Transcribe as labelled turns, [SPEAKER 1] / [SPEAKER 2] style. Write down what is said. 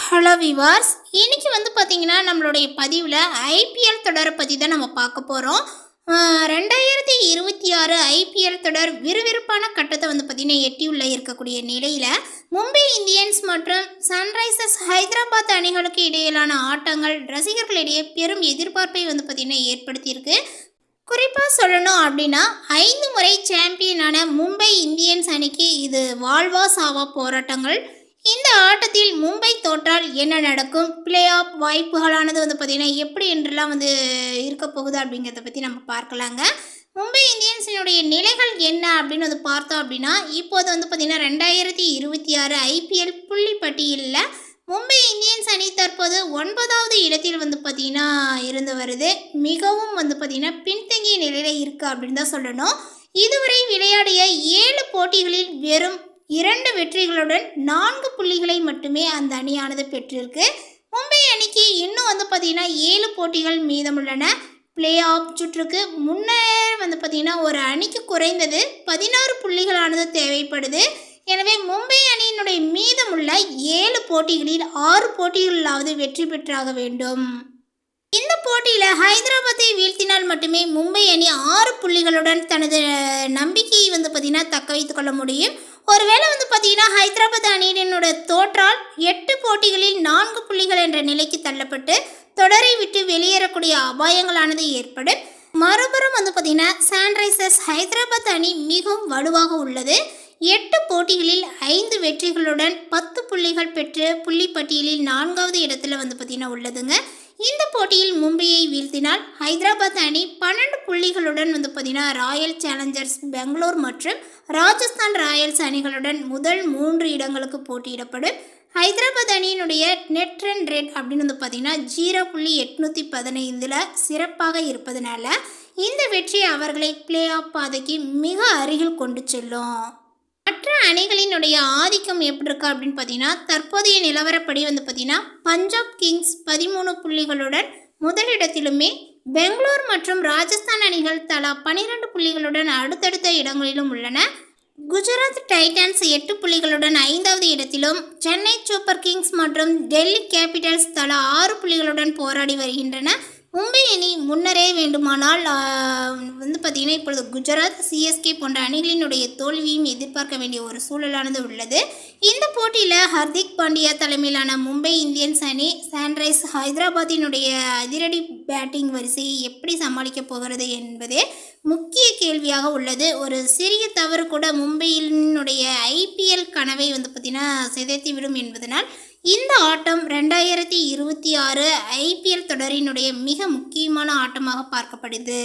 [SPEAKER 1] Hello viewers, இன்னைக்கு பார்த்தீங்கன்னா நம்மளுடைய பதிவில் ஐபிஎல் தொடரை பற்றி தான் நம்ம பார்க்க போகிறோம். 2026 ஐபிஎல் தொடர் விறுவிறுப்பான கட்டத்தை பார்த்தீங்கன்னா எட்டியுள்ள இருக்கக்கூடிய நிலையில் மும்பை இந்தியன்ஸ் மற்றும் சன்ரைசர்ஸ் ஹைதராபாத் அணிகளுக்கு இடையிலான ஆட்டங்கள் ரசிகர்களிடையே பெரும் எதிர்பார்ப்பை பார்த்தீங்கன்னா ஏற்படுத்தியிருக்கு. குறிப்பாக சொல்லணும் அப்படின்னா 5 முறை சாம்பியனான மும்பை இந்தியன்ஸ் அணிக்கு இது வாழ்வா சாவா போராட்டங்கள். இந்த ஆட்டத்தில் மும்பை தோற்றால் என்ன நடக்கும், பிளே ஆஃப் வாய்ப்புகளானது பார்த்தீங்கன்னா எப்படி என்றெல்லாம் இருக்க போகுது அப்படிங்கிறத பற்றி நம்ம பார்க்கலாங்க. மும்பை இந்தியன்ஸினுடைய நிலைகள் என்ன அப்படின்னு பார்த்தோம் அப்படின்னா, இப்போது பார்த்தீங்கன்னா 2026 ஐபிஎல் புள்ளி பட்டியலில் மும்பை இந்தியன்ஸ் அணி தற்போது 9வது இடத்தில் பார்த்தீங்கன்னா இருந்து வருது. மிகவும் பார்த்தீங்கன்னா பின்தங்கிய நிலையில் இருக்குது அப்படின்னு தான் சொல்லணும். இதுவரை விளையாடிய 7 போட்டிகளில் வெறும் 2 வெற்றிகளுடன் 4 புள்ளிகளை மட்டுமே அந்த அணியானது பெற்றிருக்கு. மும்பை அணிக்கு இன்னும் பார்த்தீங்கன்னா 7 போட்டிகள் மீதமுள்ளன. பிளே ஆஃப் சுற்றுக்கு முன்னர் பார்த்தீங்கன்னா ஒரு அணிக்கு குறைந்தது 16 புள்ளிகளானது தேவைப்படுது. எனவே மும்பை அணியினுடைய மீதமுள்ள 7 போட்டிகளில் 6 போட்டிகளிலாவது வெற்றி பெற்றாக வேண்டும். இந்த போட்டியில் ஹைதராபாத்தை வீழ்த்தினால் மட்டுமே மும்பை அணி 6 புள்ளிகளுடன் தனது நம்பிக்கையை பார்த்தீங்கன்னா தக்க வைத்துக் கொள்ள முடியும். ஒருவேளை பார்த்தீங்கன்னா ஹைதராபாத் அணியினோட தோற்றால் 8 போட்டிகளில் 4 புள்ளிகள் என்ற நிலைக்கு தள்ளப்பட்டு தொடரை விட்டு வெளியேறக்கூடிய அபாயங்களானது ஏற்படும். மறுபுறம் பார்த்தீங்கன்னா சன்ரைசர்ஸ் ஹைதராபாத் அணி மிகவும் வலுவாக உள்ளது. 8 போட்டிகளில் 5 வெற்றிகளுடன் 10 புள்ளிகள் பெற்று புள்ளிப்பட்டியலில் 4வது இடத்துல பார்த்தீங்கன்னா உள்ளதுங்க. இந்த போட்டியில் மும்பையை வீழ்த்தினால் ஹைதராபாத் அணி 12 புள்ளிகளுடன் பார்த்தீங்கன்னா ராயல் சேலஞ்சர்ஸ் பெங்களூர் மற்றும் ராஜஸ்தான் ராயல்ஸ் அணிகளுடன் முதல் 3 இடங்களுக்கு போட்டியிடப்படும். ஹைதராபாத் அணியினுடைய நெட் ரன் ரேட் அப்படின்னு பார்த்தீங்கன்னா 0.815 சிறப்பாக இருப்பதனால இந்த வெற்றி அவர்களை பிளே ஆஃப் பாதைக்கு மிக அருகில் கொண்டு செல்லும். மற்ற அணிகளினுடைய ஆதிக்கம் எப்படி இருக்கு அப்படின்னு பார்த்தீங்கன்னா, தற்போதைய நிலவரப்படி பார்த்தீங்கன்னா பஞ்சாப் கிங்ஸ் 13 புள்ளிகளுடன் முதலிடத்திலுமே, பெங்களூர் மற்றும் ராஜஸ்தான் அணிகள் தலா 12 புள்ளிகளுடன் அடுத்தடுத்த இடங்களிலும் உள்ளன. குஜராத் டைட்டன்ஸ் 8 புள்ளிகளுடன் 5வது இடத்திலும், சென்னை சூப்பர் கிங்ஸ் மற்றும் டெல்லி கேபிட்டல்ஸ் தலா 6 புள்ளிகளுடன் போராடி வருகின்றன. மும்பை அணி முன்னரே வேண்டுமானால் பார்த்தீங்கன்னா இப்பொழுது குஜராத், சிஎஸ்கே போன்ற அணிகளினுடைய தோல்வியும் எதிர்பார்க்க வேண்டிய ஒரு சூழலானது உள்ளது. இந்த போட்டியில் ஹர்திக் பாண்டியா தலைமையிலான மும்பை இந்தியன்ஸ் அணி சன்ரைஸ் ஹைதராபாத்தினுடைய அதிரடி பேட்டிங் வரிசையை எப்படி சமாளிக்கப் போகிறது என்பதே முக்கிய கேள்வியாக உள்ளது. ஒரு சிறிய தவறு கூட மும்பையினுடைய ஐபிஎல் கனவை பார்த்தீங்கன்னா சிதைத்துவிடும் என்பதனால் இந்த ஆட்டம் 2026 ஐபிஎல் தொடரினுடைய மிக முக்கியமான ஆட்டமாக பார்க்கப்படுது.